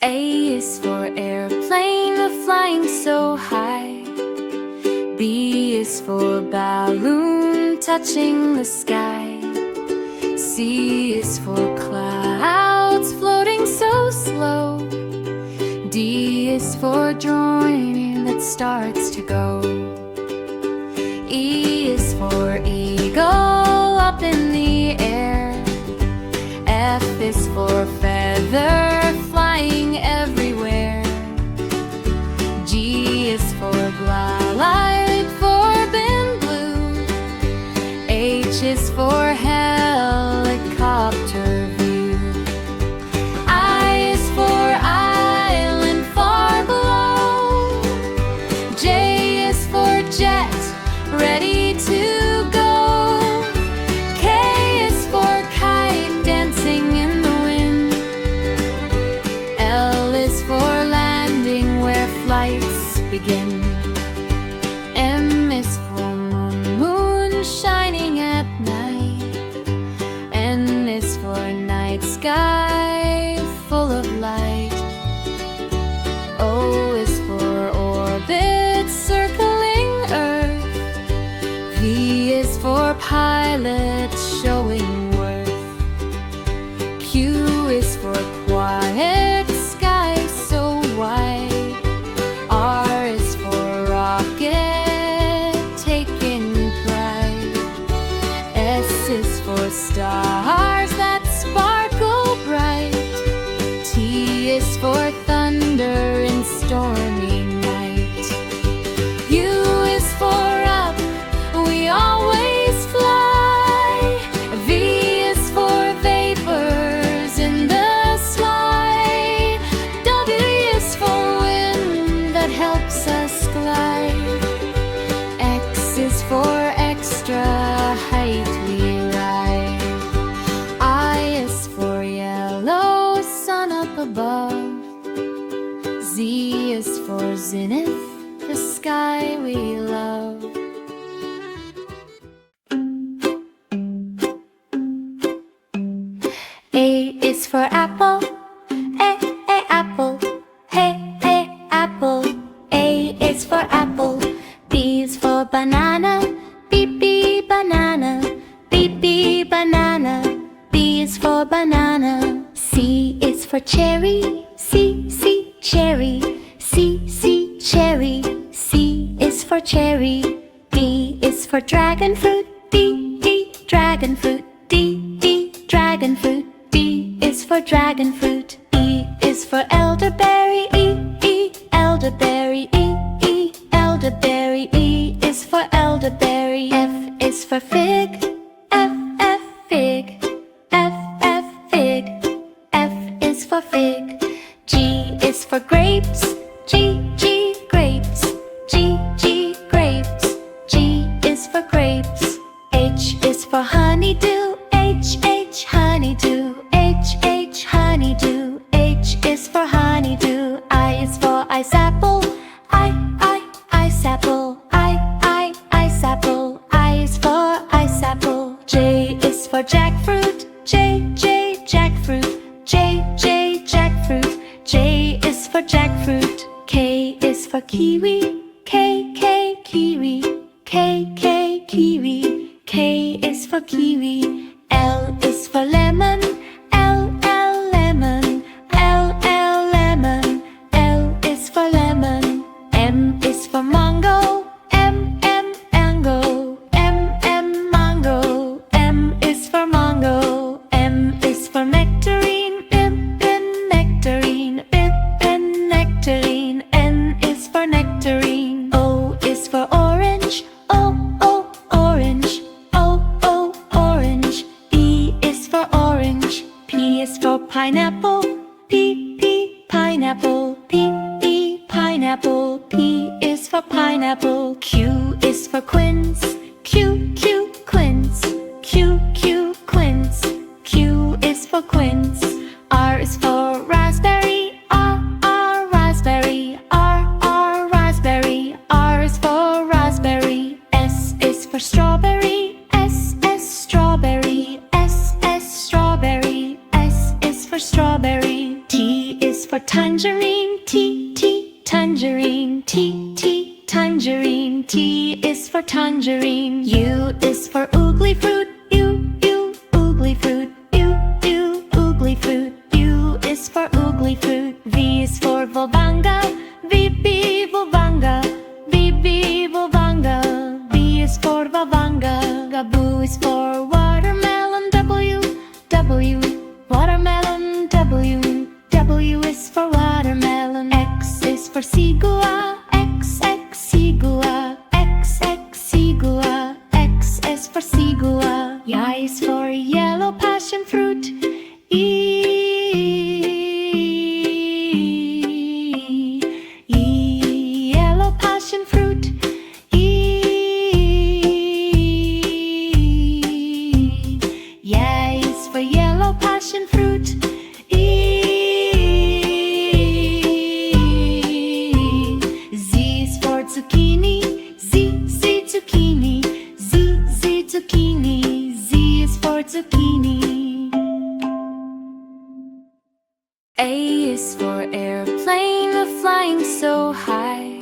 A is for airplane, flying so high. B is for balloon, touching the sky. C is for clouds, floating so slow. D is for drawing that starts to go. E is for eagle, up in the air. F is for feather, flying everywhere. G is for light, forbidden blue. H is for helicopter view. I is for island, far below. J is for jet, ready to go. K is for kite, dancing in the wind. L is for landing, where flights begin. M is for moon, shining at night. N is for night sky, full of light. O is for orbit, circling Earth. P is for pilot, showing worth. Q is for quiet, sky so wide. R is for rocket, taking pride. S is for stars that sparkle bright. T is for thunder in stormy night. U is for up, we always fly. V is for vapors in the sky. W is for wind that helps us glide. X is for extra height we ride. I is for yellow, sun up above. Z is for zenith, the sky we love. A is for apple, apple. Hey, apple. A is for apple. B is for banana, B, banana. B, banana. B is for banana. C is for cherry, C, cherry. C, cherry. C is for cherry. D is for dragon fruit, D, dragon fruit. D, dragon fruit. D is for dragon fruit. E is for elderberry, E, elderberry. E, elderberry. E is for elderberry. F is for fig, F, fig. F, fig. F is for fig. G is for grapes, G, grapes. G, grapes. G is for grapes. H is for honeydew, H, honeydew. H, honeydew. H is for honeydew. I is for ice apple, ice apple. Ice apple. I is for ice apple. J is for jackfruit, J, jackfruit. J, jackfruit. J is for jackfruit. K is for kiwi, K, kiwi. K, kiwi. K is for kiwi. L is for lemon, L, lemon. L, lemon. L is for lemon. M is for mango, M, mango. M, mango. M is for mango. M is for nectarine, N, nectarine. N, nectarine. N is for nectarine. O is for orange, O, orange. O, orange. P is for orange. P is for pineapple, P, pineapple. P, pineapple. P is for pineapple. Q is for quince, Q, quince. Q, quince. Q is for quince. R is for raspberry, R, raspberry. R, raspberry. R is for raspberry. S is for strawberry, S, strawberry. S, strawberry. S is for strawberry. T is for tangerine. tangerine. T, T, tangerine. T, T, tangerine. T is for tangerine. U is for oogly fruit. U, U, oogly fruit. U, U, oogly fruit. U is for oogly fruit. V is for volvanga. V, B, volvanga. V, B, volvanga. V is for volvanga. Gaboo is for watermelon. W, W, watermelon. W, W is for watermelon. X is for sigua. X, X, sigua. X, X, sigua. X is for sigua. Y is for yellow passion fruit. E, E, yellow passion fruit. E, Y is for yellow passion fruit. E, Z is for zucchini. Z, Z, zucchini. Z, Z, zucchini. Z is for zucchini. A is for airplane, flying so high.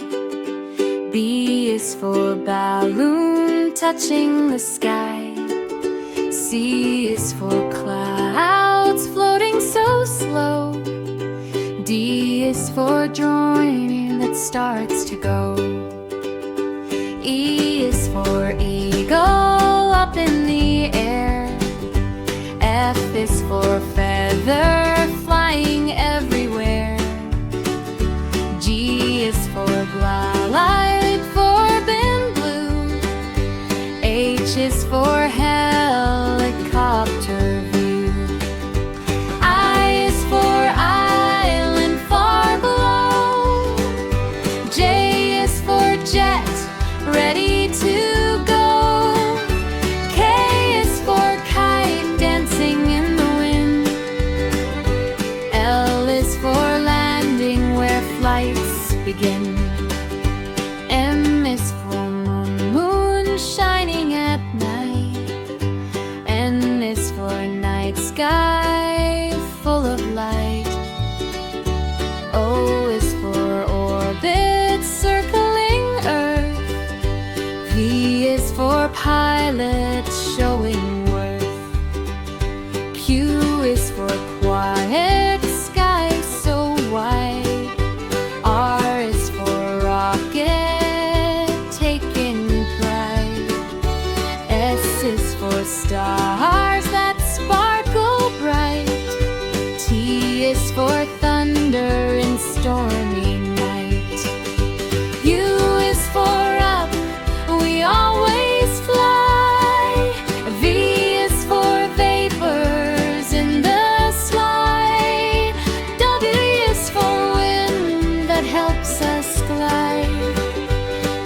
B is for balloon, touching the sky. C is for clouds, floating so slow. D is for drawing that starts to go. E is for eagle, up in the air. F is for feather, flying everywhere. G is for glide, forbidden blue. H is for helicopter view. I is for island, far below. J is for jet, ready to go. K is for kite, dancing in the wind. L is for landing, where flights begin. M is for moon, shining at night. N is for night sky, full of light. O is for orbit, circling Earth. V is for pilot, showing worth. Q is for quiet, sky so wide. R is for rocket, taking pride. S is for stars that sparkle bright. T is for thunder in stormy night. U is for up, we always fly. V is for vapors in the sky. W is for wind that helps us glide.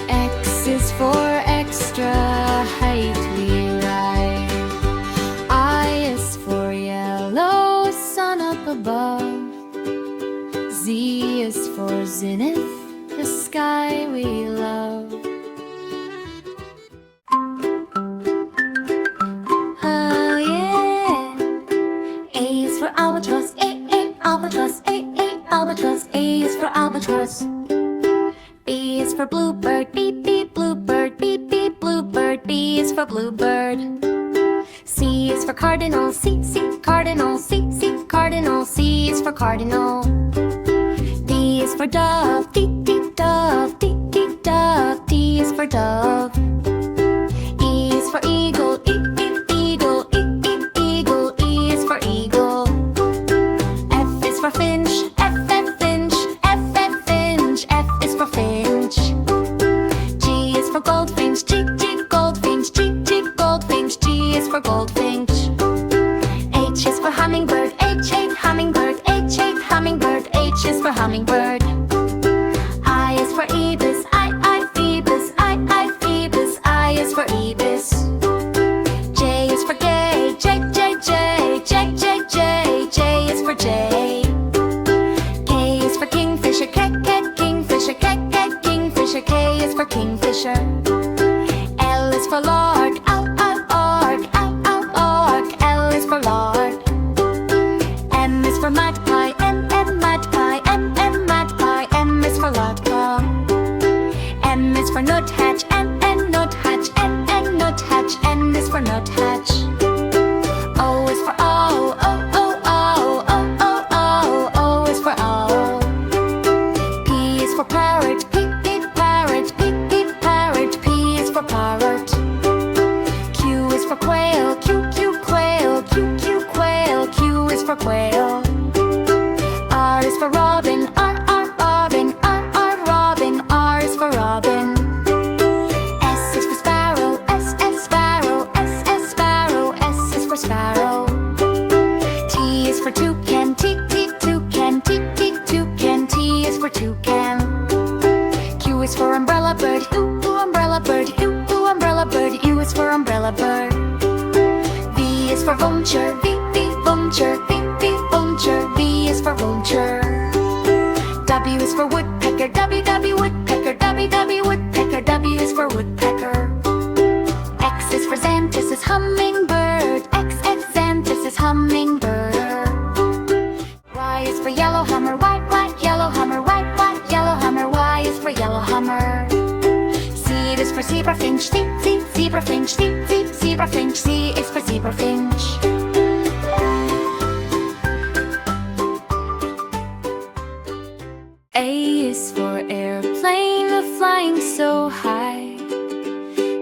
X is for extra height we ride. I is for yellow, sun up above. Z is for zenith, the sky we love. Oh yeah. A is for albatross. A, albatross. A, albatross. A is for albatross. B is for bluebird. B, bluebird. B, bluebird. B is for bluebird. C is for cardinal. C, cardinal. C, cardinal. C is for cardinal. D is for dove. D, dove. D, dove. D is for dove. E is for eagle. E, eagle. E, eagle. E is for eagle. F is for finch. F, finch. F, finch. F is for finch. G is for goldfinch. G, goldfinch. G, goldfinch. G is for goldfinch. H is for hummingbird. H, hummingbird. H, hummingbird. H is for hummingbird. I is for ibis. I, phoebus. I, phoebus. I is for ibis. J is for gay. J, J is for jay. K is for kingfisher. Kingfisher. Kingfisher. K is for kingfisher. L is for lark. Ark. L is for lark. M is for magpie. M, magpie. M, for vulture, V, V, vulture, V, V, vulture. V is for vulture. W is for woodpecker, W, W, woodpecker, W, W, woodpecker. W is for woodpecker. X is for xanthus, hummingbird, X, X, xanthus is hummingbird. Y is for yellow hummer, white, white, yellow hummer, white, white, yellow hummer. Y is for yellow hummer. Z is for zebra finch, Z, Z, zebra finch, Z, Z, zebra finch. Z is for zebra finch. A is for airplane, flying so high.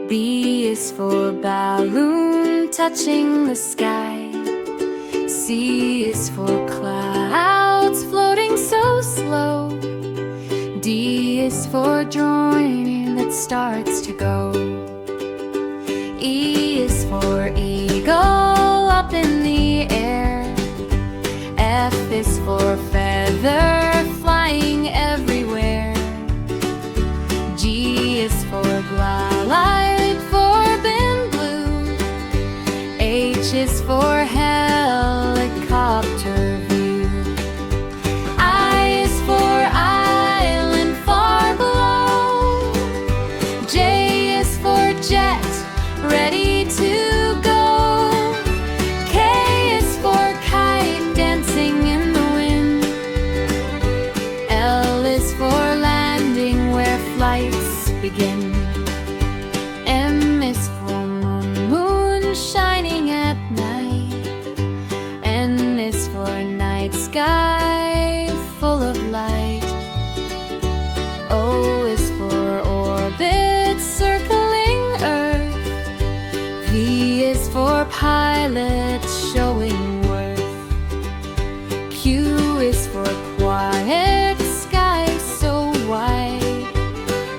B is for balloon, touching the sky. C is for clouds, floating so slow. D is for drawing that starts to go. E is for eagle, up in the air. F is for feather, flying everywhere. G is for light, forbidden blue. H is for helicopter view. I is for island far below. J is for jet, ready to go. K is for kite, dancing in the wind. L is for landing, where flights begin. M is for moon, moon shining at night. N is for night sky, full of light. O is for orbit, circling Earth. P is for pilot, showing worth. Q is for quiet, sky so wide.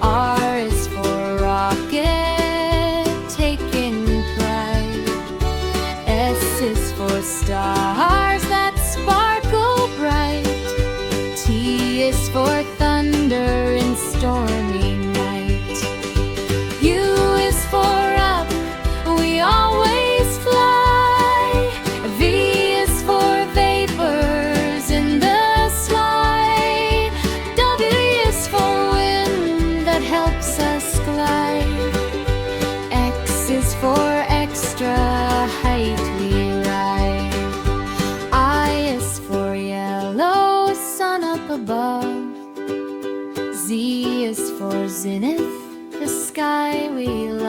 R is for rocket, taking pride. S is for stars that sparkle bright. T is for thunder in stormy night. U is for up, we always fly. V is for vapors in the sky. W is for wind that helps us glide. X is for extra height we ride. I is for yellow, sun up above. Z is for zenith, the sky we love.